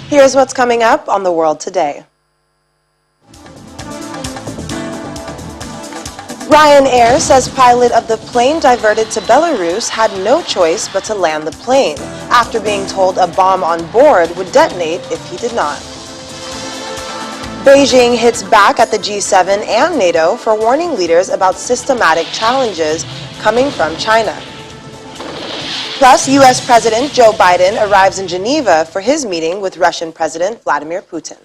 Here's what's coming up on the world today. Ryanair says pilot of the plane diverted to Belarus had no choice but to land the plane after being told a bomb on board would detonate if he did not. Beijing hits back at the G7 and NATO for warning leaders about systematic challenges coming from China. Plus, U.S. President Joe Biden arrives in Geneva for his meeting with Russian President Vladimir Putin.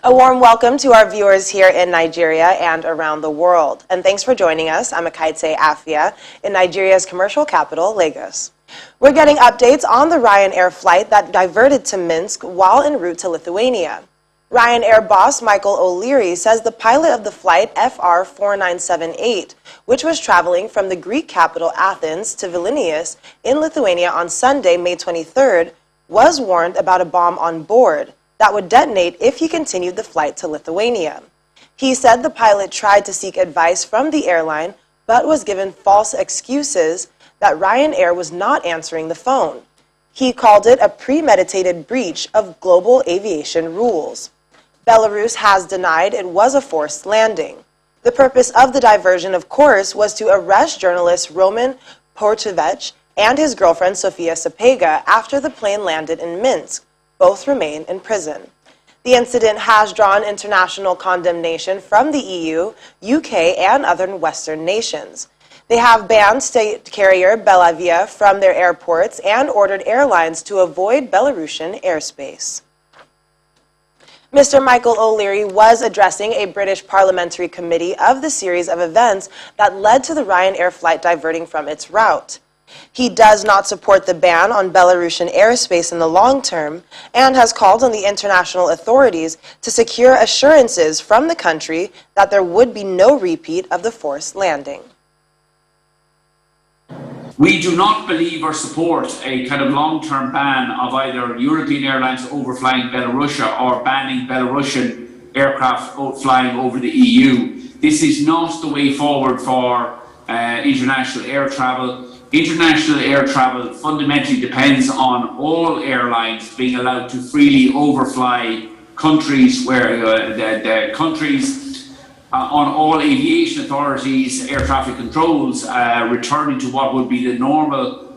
A warm welcome to our viewers here in Nigeria and around the world. And thanks for joining us. I'm Akaite Afia in Nigeria's commercial capital, Lagos. We're getting updates on the Ryanair flight that diverted to Minsk while en route to Lithuania. Ryanair boss Michael O'Leary says the pilot of the flight FR 4978, which was traveling from the Greek capital Athens to Vilnius in Lithuania on Sunday, May 23rd, was warned about a bomb on board that would detonate if he continued the flight to Lithuania. He said the pilot tried to seek advice from the airline, but was given false excuses that Ryanair was not answering the phone. He called it a premeditated breach of global aviation rules. Belarus has denied it was a forced landing. The purpose of the diversion, of course, was to arrest journalist Roman Portevich and his girlfriend Sofia Sapega after the plane landed in Minsk. Both remain in prison. The incident has drawn international condemnation from the EU, UK, and other Western nations. They have banned state carrier Belavia from their airports and ordered airlines to avoid Belarusian airspace. Mr. Michael O'Leary was addressing a British parliamentary committee of the series of events that led to the Ryanair flight diverting from its route. He does not support the ban on Belarusian airspace in the long term and has called on the international authorities to secure assurances from the country that there would be no repeat of the forced landing. We do not believe or support a kind of long-term ban of either European airlines overflying Belarus or banning Belarusian aircraft flying over the EU. This is not the way forward for international air travel. International air travel fundamentally depends on all airlines being allowed to freely overfly countries where the countries on all aviation authorities, air traffic controls, returning to what would be the normal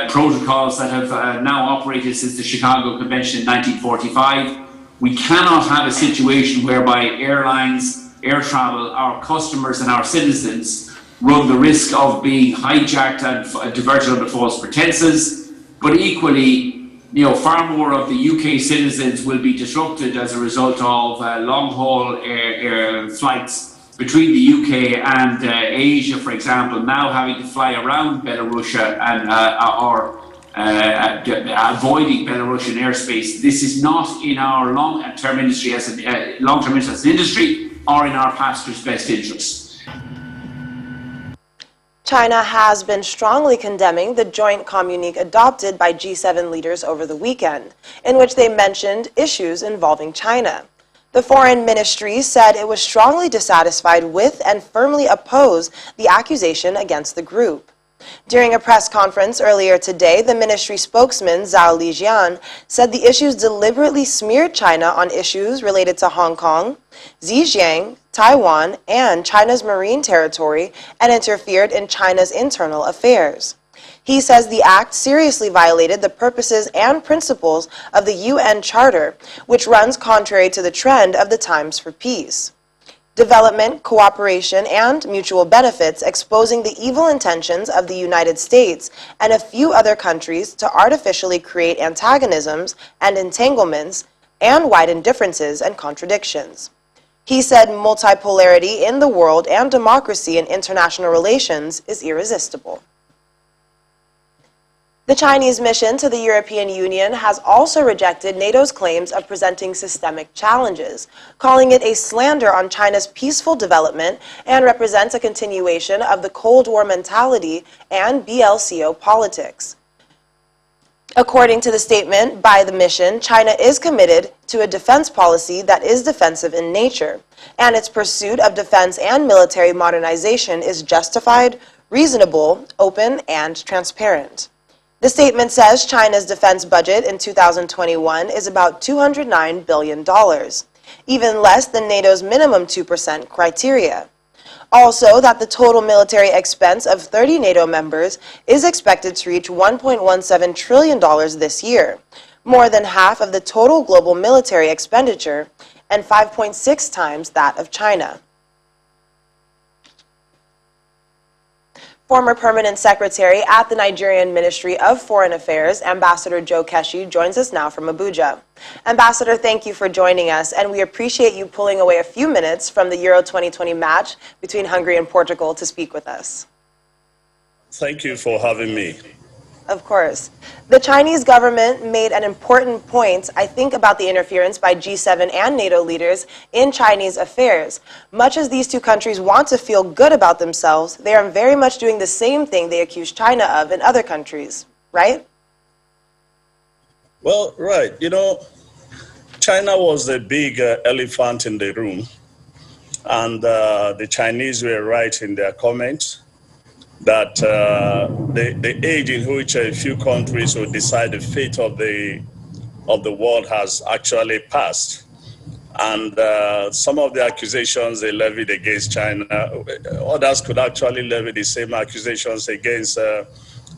protocols that have now operated since the Chicago Convention in 1945. We cannot have a situation whereby airlines, air travel, our customers and our citizens run the risk of being hijacked and diverted under false pretenses, but equally, far more of the UK citizens will be disrupted as a result of long-haul air flights between the UK and Asia, for example, now having to fly around Belarus and avoiding Belarusian airspace. This is not in our long-term interest as an industry or in our passengers' best interests. China has been strongly condemning the joint communique adopted by G7 leaders over the weekend, in which they mentioned issues involving China. The foreign ministry said it was strongly dissatisfied with and firmly opposed the accusation against the group. During a press conference earlier today, the ministry spokesman Zhao Lijian said the issues deliberately smeared China on issues related to Hong Kong, Xinjiang, Taiwan, and China's marine territory and interfered in China's internal affairs. He says the act seriously violated the purposes and principles of the UN Charter, which runs contrary to the trend of the times for peace. Development, cooperation, and mutual benefits, exposing the evil intentions of the United States and a few other countries to artificially create antagonisms and entanglements and widen differences and contradictions. He said multipolarity in the world and democracy in international relations is irresistible. The Chinese mission to the European Union has also rejected NATO's claims of presenting systemic challenges, calling it a slander on China's peaceful development and represents a continuation of the Cold War mentality and BLCO politics. According to the statement by the mission, China is committed to a defense policy that is defensive in nature, and its pursuit of defense and military modernization is justified, reasonable, open, and transparent. The statement says China's defense budget in 2021 is about $209 billion, even less than NATO's minimum 2% criteria. Also, that the total military expense of 30 NATO members is expected to reach $1.17 trillion this year, more than half of the total global military expenditure and 5.6 times that of China. Former Permanent Secretary at the Nigerian Ministry of Foreign Affairs, Ambassador Joe Keshi, joins us now from Abuja. Ambassador, thank you for joining us, and we appreciate you pulling away a few minutes from the Euro 2020 match between Hungary and Portugal to speak with us. Thank you for having me. Of course. The Chinese government made an important point, I think, about the interference by G7 and NATO leaders in Chinese affairs. Much as these two countries want to feel good about themselves, they are very much doing the same thing they accuse China of in other countries, right? Well, right. You know, China was the big elephant in the room, and the Chinese were right in their comments that the age in which a few countries will decide the fate of the world has actually passed. And some of the accusations they levied against China, others could actually levy the same accusations against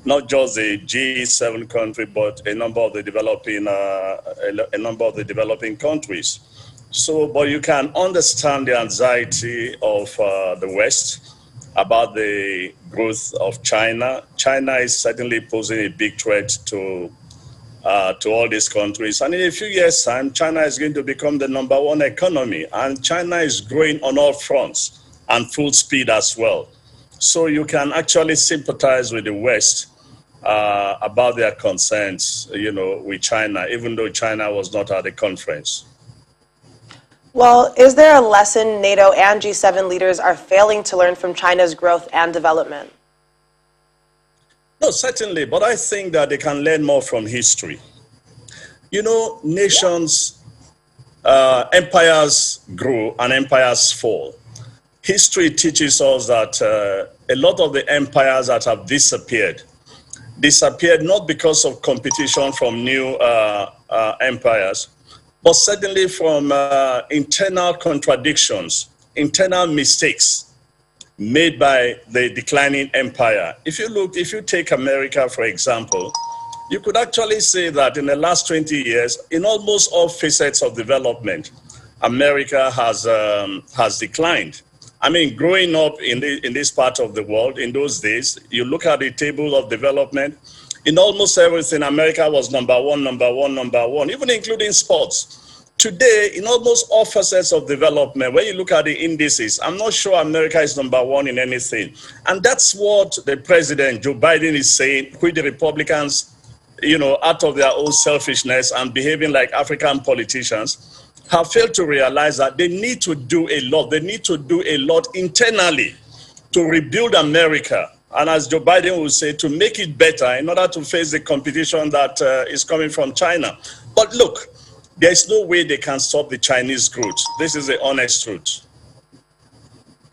not just the G7 country, but a number of the developing countries. So, but you can understand the anxiety of the West about the growth of China. China is certainly posing a big threat to all these countries. And in a few years' time, China is going to become the #1 economy. And China is growing on all fronts and full speed as well. So you can actually sympathize with the West about their concerns, you know, with China, even though China was not at the conference. Well, is there a lesson NATO and G7 leaders are failing to learn from China's growth and development? No, certainly, but I think that they can learn more from history. You know, nations, empires grow and empires fall. History teaches us that a lot of the empires that have disappeared not because of competition from new empires, but certainly from internal contradictions, internal mistakes made by the declining empire. If you take America, for example, you could actually say that in the last 20 years, in almost all facets of development, America has declined. I mean, growing up in this part of the world, in those days, you look at the table of development, in almost everything, America was number one, even including sports. Today, in almost all facets of development, when you look at the indices, I'm not sure America is number one in anything. And that's what the president, Joe Biden, is saying, which the Republicans, you know, out of their own selfishness and behaving like African politicians, have failed to realize that they need to do a lot. They need to do a lot internally to rebuild America. And as Joe Biden will say, to make it better in order to face the competition that is coming from China. But look, there is no way they can stop the Chinese growth. This is the honest truth.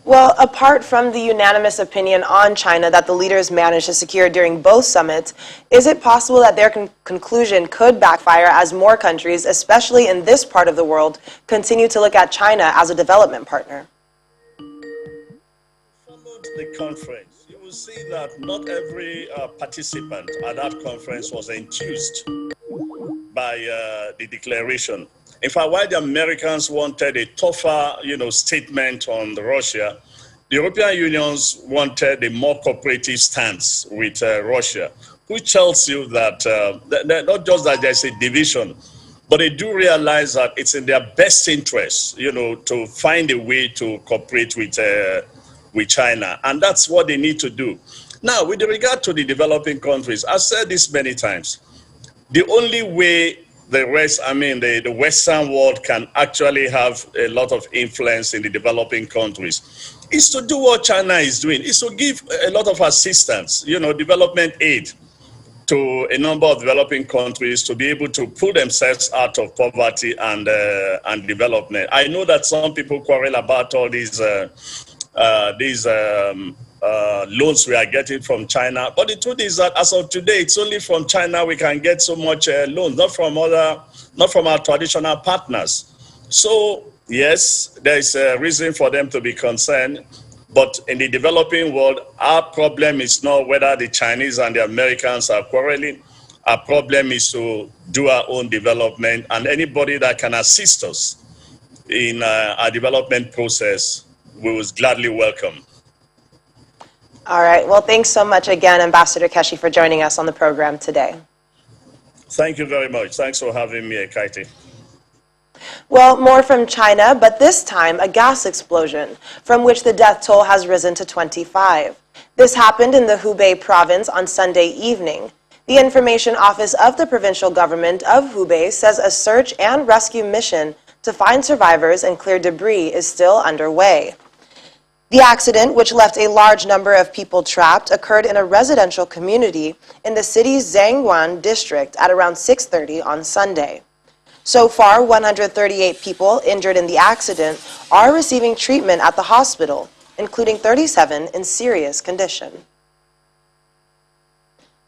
Well, apart from the unanimous opinion on China that the leaders managed to secure during both summits, is it possible that their conclusion could backfire as more countries, especially in this part of the world, continue to look at China as a development partner? Followed the conference, you will see that not every participant at that conference was enthused by the declaration. In fact, while the Americans wanted a tougher, statement on Russia, the European Union wanted a more cooperative stance with Russia, which tells you that not just that there's a division, but they do realize that it's in their best interest, to find a way to cooperate with China, and that's what they need to do. Now, with regard to the developing countries, I've said this many times. The only way the Western world can actually have a lot of influence in the developing countries is to do what China is doing, is to give a lot of assistance, development aid to a number of developing countries to be able to pull themselves out of poverty and development. I know that some people quarrel about all these loans we are getting from China. But the truth is that as of today, it's only from China we can get so much loans, not from our traditional partners. So yes, there is a reason for them to be concerned. But in the developing world, our problem is not whether the Chinese and the Americans are quarreling. Our problem is to do our own development, and anybody that can assist us in our development process, we will gladly welcome. All right. Well, thanks so much again, Ambassador Keshi, for joining us on the program today. Thank you very much. Thanks for having me, Kaiti. Well, more from China, but this time a gas explosion, from which the death toll has risen to 25. This happened in the Hubei province on Sunday evening. The Information Office of the provincial government of Hubei says a search and rescue mission to find survivors and clear debris is still underway. The accident, which left a large number of people trapped, occurred in a residential community in the city's Zhangguan district at around 6:30 on Sunday. So far, 138 people injured in the accident are receiving treatment at the hospital, including 37 in serious condition.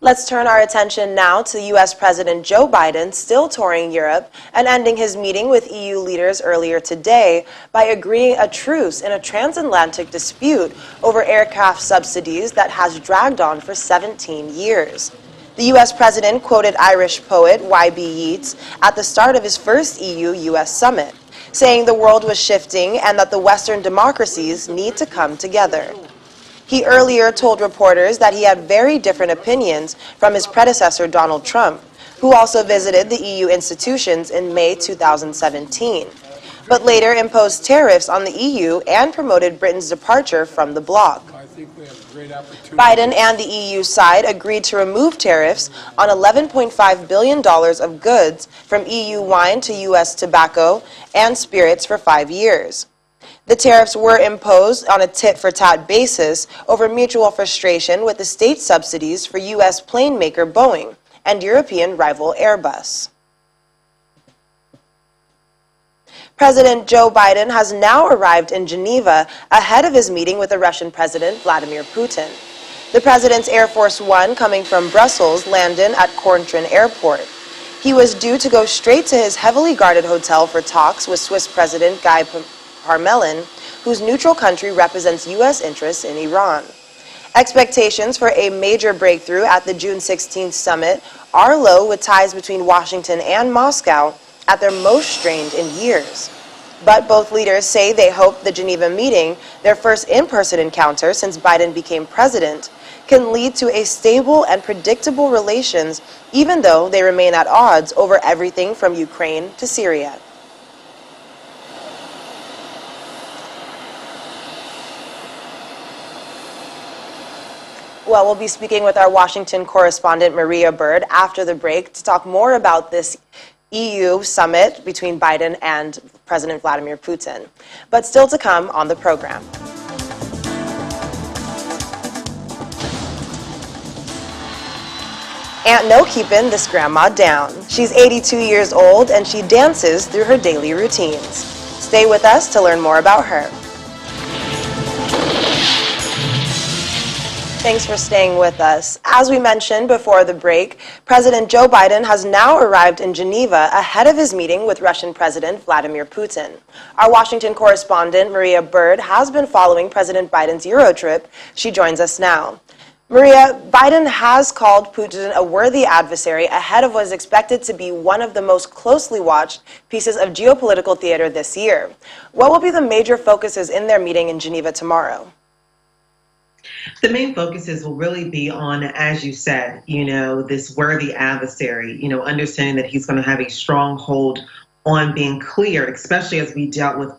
Let's turn our attention now to U.S. President Joe Biden, still touring Europe and ending his meeting with EU leaders earlier today by agreeing a truce in a transatlantic dispute over aircraft subsidies that has dragged on for 17 years. The U.S. president quoted Irish poet Y.B. Yeats at the start of his first EU-U.S. summit, saying the world was shifting and that the Western democracies need to come together. He earlier told reporters that he had very different opinions from his predecessor Donald Trump, who also visited the EU institutions in May 2017, but later imposed tariffs on the EU and promoted Britain's departure from the bloc. Biden and the EU side agreed to remove tariffs on $11.5 billion of goods from EU wine to U.S. tobacco and spirits for 5 years. The tariffs were imposed on a tit-for-tat basis over mutual frustration with the state subsidies for U.S. plane maker Boeing and European rival Airbus. President Joe Biden has now arrived in Geneva ahead of his meeting with the Russian President Vladimir Putin. The president's Air Force One, coming from Brussels, landed at Cointrin Airport. He was due to go straight to his heavily guarded hotel for talks with Swiss President Guy Parmelin, whose neutral country represents U.S. interests in Iran. Expectations for a major breakthrough at the June 16th summit are low, with ties between Washington and Moscow at their most strained in years. But both leaders say they hope the Geneva meeting, their first in-person encounter since Biden became president, can lead to a stable and predictable relations, even though they remain at odds over everything from Ukraine to Syria. Well, we'll be speaking with our Washington correspondent, Maria Bird, after the break to talk more about this EU summit between Biden and President Vladimir Putin. But still to come on the program. Aunt No keeping this grandma down. She's 82 years old and she dances through her daily routines. Stay with us to learn more about her. Thanks for staying with us. As we mentioned before the break, President Joe Biden has now arrived in Geneva ahead of his meeting with Russian President Vladimir Putin. Our Washington correspondent, Maria Bird, has been following President Biden's Euro trip. She joins us now. Maria, Biden has called Putin a worthy adversary ahead of what is expected to be one of the most closely watched pieces of geopolitical theater this year. What will be the major focuses in their meeting in Geneva tomorrow? The main focuses will really be on, as you said, this worthy adversary, understanding that he's going to have a strong hold on being clear, especially as we dealt with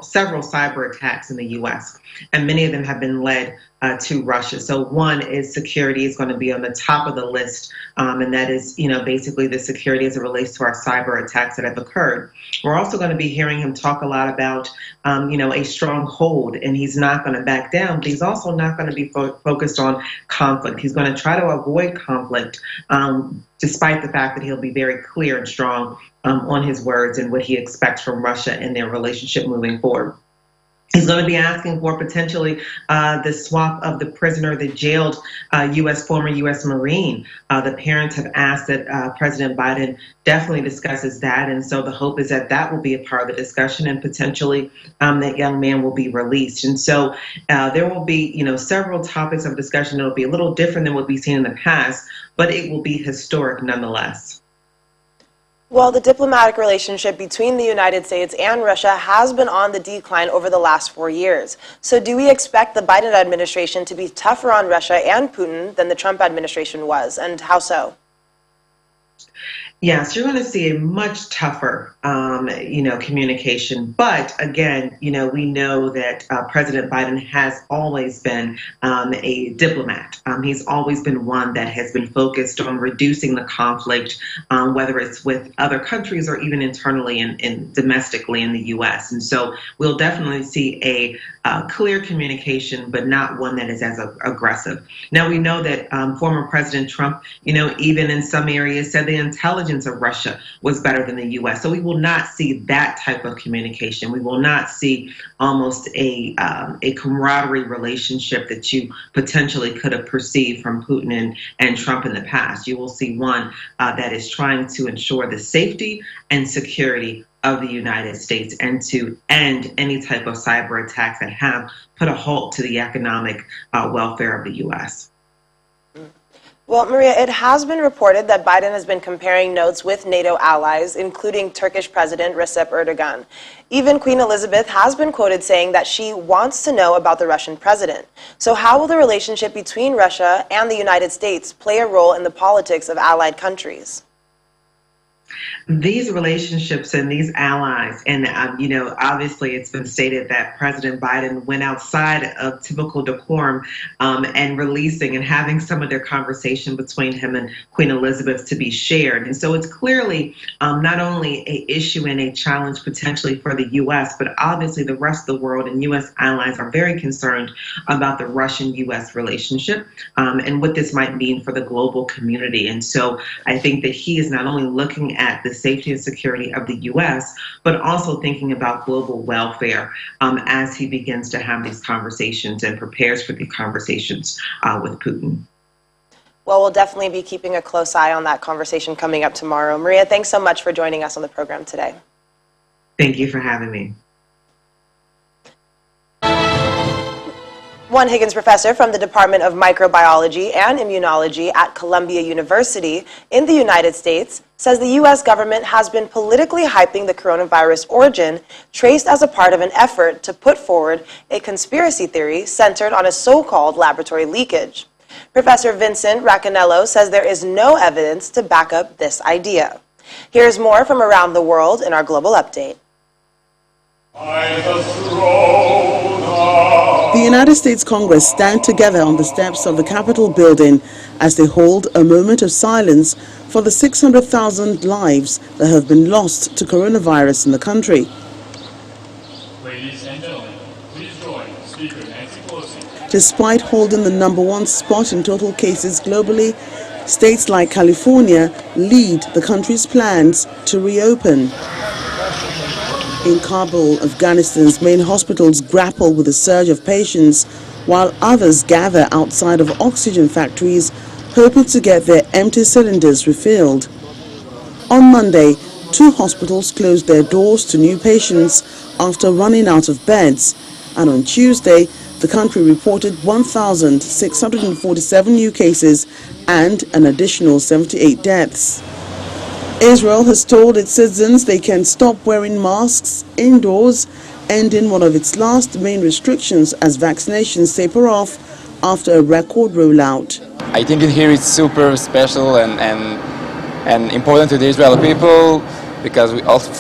several cyber attacks in the U.S., and many of them have been led to Russia. So one is security is going to be on the top of the list, and that is, basically the security as it relates to our cyber attacks that have occurred. We're also going to be hearing him talk a lot about, a strong hold, and he's not going to back down, but he's also not going to be focused on conflict. He's going to try to avoid conflict, despite the fact that he'll be very clear and strong on his words and what he expects from Russia and their relationship moving forward. He's going to be asking for potentially the swap of the prisoner, the jailed former U.S. Marine. The parents have asked that President Biden definitely discusses that, and so the hope is that that will be a part of the discussion, and potentially that young man will be released. And so there will be, several topics of discussion. It'll be a little different than what we've seen in the past, but it will be historic nonetheless. Well, the diplomatic relationship between the United States and Russia has been on the decline over the last 4 years. So do we expect the Biden administration to be tougher on Russia and Putin than the Trump administration was, and how so? Yes, you're going to see a much tougher, communication. But again, we know that President Biden has always been a diplomat. He's always been one that has been focused on reducing the conflict, whether it's with other countries or even internally and domestically in the U.S. And so we'll definitely see a clear communication, but not one that is as aggressive. Now, we know that former President Trump, even in some areas said the intelligence of Russia was better than the U.S. So we will not see that type of communication. We will not see almost a camaraderie relationship that you potentially could have perceived from Putin and Trump in the past. You will see one that is trying to ensure the safety and security of the United States and to end any type of cyber attacks that have put a halt to the economic welfare of the U.S. Well, Maria, it has been reported that Biden has been comparing notes with NATO allies, including Turkish President Recep Erdogan. Even Queen Elizabeth has been quoted saying that she wants to know about the Russian president. So how will the relationship between Russia and the United States play a role in the politics of allied countries? These relationships and these allies, and obviously it's been stated that President Biden went outside of typical decorum and releasing and having some of their conversation between him and Queen Elizabeth to be shared. And so it's clearly not only an issue and a challenge potentially for the U.S., but obviously the rest of the world and U.S. allies are very concerned about the Russian-U.S. relationship and what this might mean for the global community. And so I think that he is not only looking at the safety and security of the U.S., but also thinking about global welfare as he begins to have these conversations and prepares for the conversations with Putin. Well, we'll definitely be keeping a close eye on that conversation coming up tomorrow. Maria, thanks so much for joining us on the program today. Thank you for having me. One Higgins professor from the Department of Microbiology and Immunology at Columbia University in the United States says the U.S. government has been politically hyping the coronavirus origin, traced as a part of an effort to put forward a conspiracy theory centered on a so-called laboratory leakage. Professor Vincent Raccanello says there is no evidence to back up this idea. Here's more from around the world in our Global Update. The United States Congress stand together on the steps of the Capitol building as they hold a moment of silence for the 600,000 lives that have been lost to coronavirus in the country. Ladies and gentlemen, please join Speaker Nancy Pelosi. Despite holding the #1 spot in total cases globally, states like California lead the country's plans to reopen. In Kabul, Afghanistan's main hospitals grapple with a surge of patients, while others gather outside of oxygen factories, hoping to get their empty cylinders refilled. On Monday, 2 hospitals closed their doors to new patients after running out of beds, and on Tuesday, the country reported 1,647 new cases and an additional 78 deaths. Israel has told its citizens they can stop wearing masks indoors, ending one of its last main restrictions as vaccinations taper off after a record rollout. I think here it's super special and important to the Israeli people because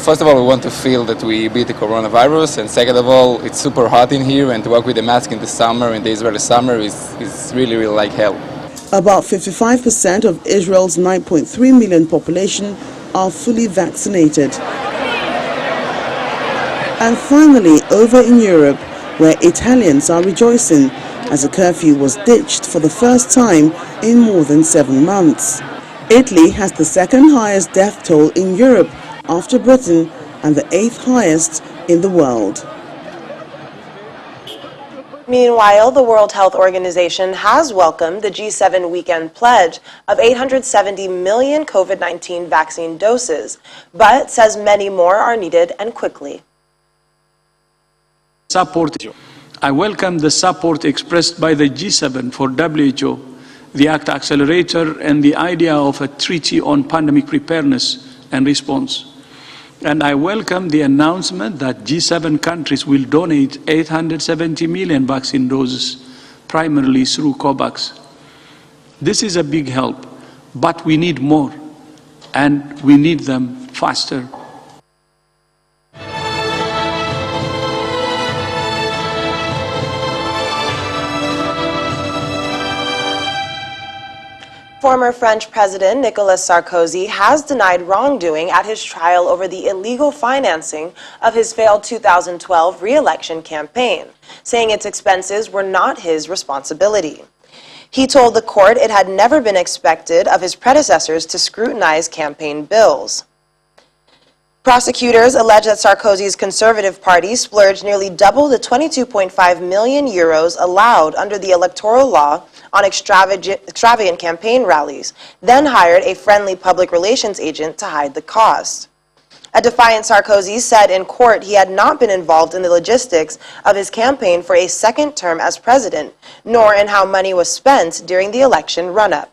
first of all, we want to feel that we beat the coronavirus, and second of all, it's super hot in here, and to walk with a mask in the summer, in the Israeli summer, is really, really like hell. About 55% of Israel's 9.3 million population are fully vaccinated. And finally, over in Europe, where Italians are rejoicing as a curfew was ditched for the first time in more than 7 months. Italy has the 2nd highest death toll in Europe after Britain and the 8th highest in the world. Meanwhile, the World Health Organization has welcomed the G7 weekend pledge of 870 million COVID-19 vaccine doses, but says many more are needed and quickly. I welcome the support expressed by the G7 for WHO, the ACT Accelerator, and the idea of a treaty on pandemic preparedness and response. And I welcome the announcement that G7 countries will donate 870 million vaccine doses, primarily through COVAX. This is a big help, but we need more, and we need them faster. Former French President Nicolas Sarkozy has denied wrongdoing at his trial over the illegal financing of his failed 2012 re-election campaign, saying its expenses were not his responsibility. He told the court it had never been expected of his predecessors to scrutinize campaign bills. Prosecutors allege that Sarkozy's Conservative Party splurged nearly double the 22.5 million euros allowed under the electoral law on extravagant campaign rallies, then hired a friendly public relations agent to hide the cost. A defiant Sarkozy said in court he had not been involved in the logistics of his campaign for a second term as president, nor in how money was spent during the election run-up.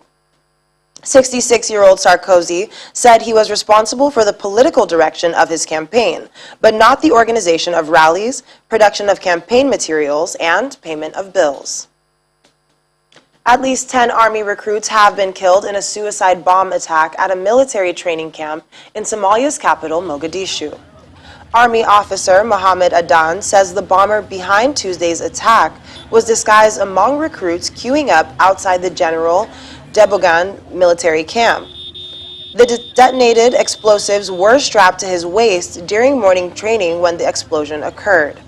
66-year-old Sarkozy said he was responsible for the political direction of his campaign, but not the organization of rallies, production of campaign materials, and payment of bills. At least 10 Army recruits have been killed in a suicide bomb attack at a military training camp in Somalia's capital, Mogadishu. Army officer Mohammed Adan says the bomber behind Tuesday's attack was disguised among recruits queuing up outside the General Debogan military camp. The detonated explosives were strapped to his waist during morning training when the explosion occurred.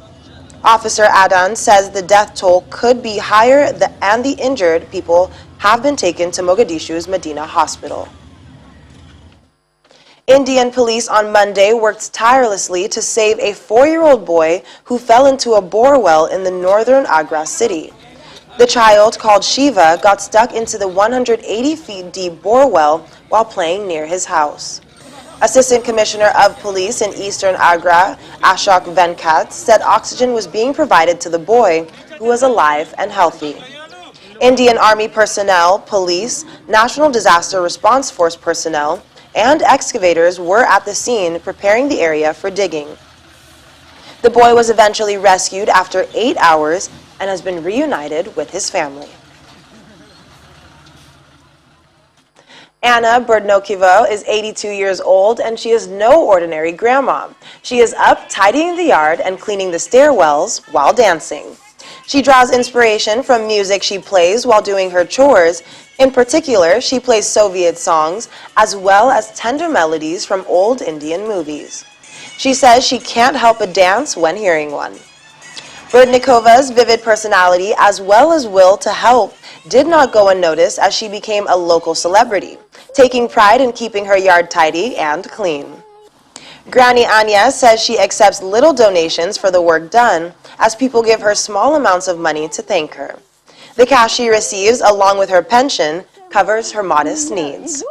Officer Adan says the death toll could be higher and the injured people have been taken to Mogadishu's Medina hospital. Indian police on Monday worked tirelessly to save a 4-year-old boy who fell into a bore well in the northern Agra city. The child, called Shiva, got stuck into the 180 feet deep bore well while playing near his house. Assistant Commissioner of Police in Eastern Agra, Ashok Venkat, said oxygen was being provided to the boy, who was alive and healthy. Indian Army personnel, police, National Disaster Response Force personnel, and excavators were at the scene preparing the area for digging. The boy was eventually rescued after 8 hours and has been reunited with his family. Anna Berdnokivo is 82 years old, and she is no ordinary grandma. She is up tidying the yard and cleaning the stairwells while dancing. She draws inspiration from music she plays while doing her chores. In particular, she plays Soviet songs as well as tender melodies from old Indian movies. She says she can't help but dance when hearing one. Berdnikova's vivid personality as well as will to help did not go unnoticed as she became a local celebrity, taking pride in keeping her yard tidy and clean. Granny Anya says she accepts little donations for the work done, as people give her small amounts of money to thank her. The cash she receives, along with her pension, covers her modest needs.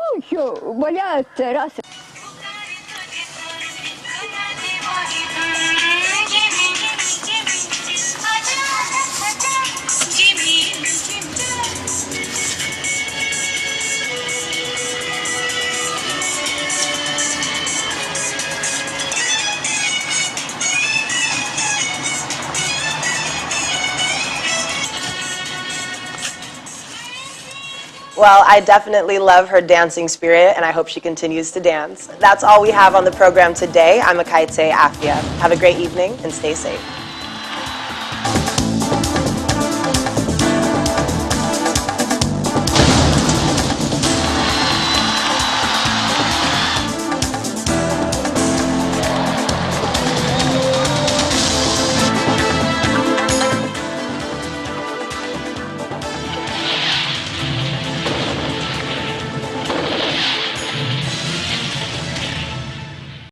Well, I definitely love her dancing spirit, and I hope she continues to dance. That's all we have on the program today. I'm Akaite Afia. Have a great evening and stay safe.